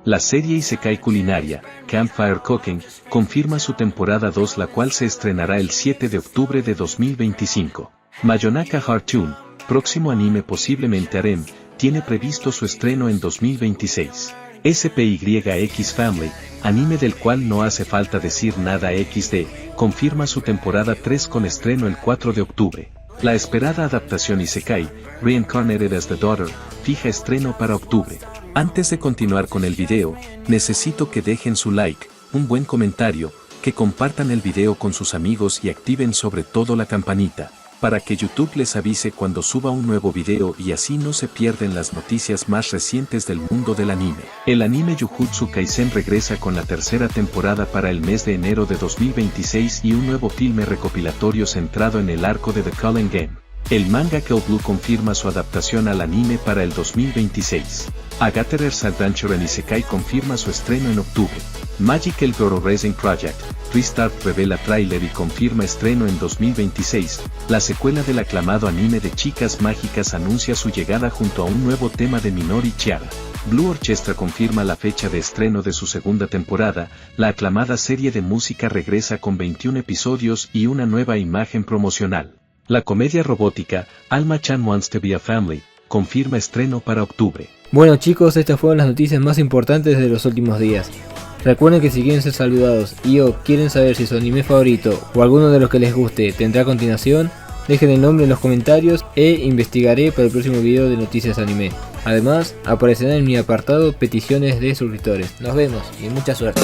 La serie Isekai culinaria, Campfire Cooking, confirma su temporada 2, la cual se estrenará el 7 de octubre de 2025. Mayonaka Heart-Tune, próximo anime posiblemente harem, tiene previsto su estreno en 2026. SPYX Family, anime del cual no hace falta decir nada XD, confirma su temporada 3 con estreno el 4 de octubre. La esperada adaptación Isekai, Reincarnated as the Daughter, fija estreno para octubre. Antes de continuar con el video, necesito que dejen su like, un buen comentario, que compartan el video con sus amigos y activen sobre todo la campanita, para que YouTube les avise cuando suba un nuevo video y así no se pierden las noticias más recientes del mundo del anime. El anime Jujutsu Kaisen regresa con la tercera temporada para el mes de enero de 2026 y un nuevo filme recopilatorio centrado en el arco de The Culling Game. El manga Kill Blue confirma su adaptación al anime para el 2026. Agatere's Adventure en Isekai confirma su estreno en octubre. Magical Girl Racing Project, Restart revela tráiler y confirma estreno en 2026. La secuela del aclamado anime de chicas mágicas anuncia su llegada junto a un nuevo tema de Minori Chiara. Blue Orchestra confirma la fecha de estreno de su segunda temporada. La aclamada serie de música regresa con 21 episodios y una nueva imagen promocional. La comedia robótica, Alma-chan Wants to be a Family, confirma estreno para octubre. Bueno chicos, estas fueron las noticias más importantes de los últimos días. Recuerden que si quieren ser saludados y o quieren saber si su anime favorito o alguno de los que les guste tendrá a continuación, dejen el nombre en los comentarios e investigaré para el próximo video de noticias anime. Además, aparecerá en mi apartado peticiones de suscriptores. Nos vemos y mucha suerte.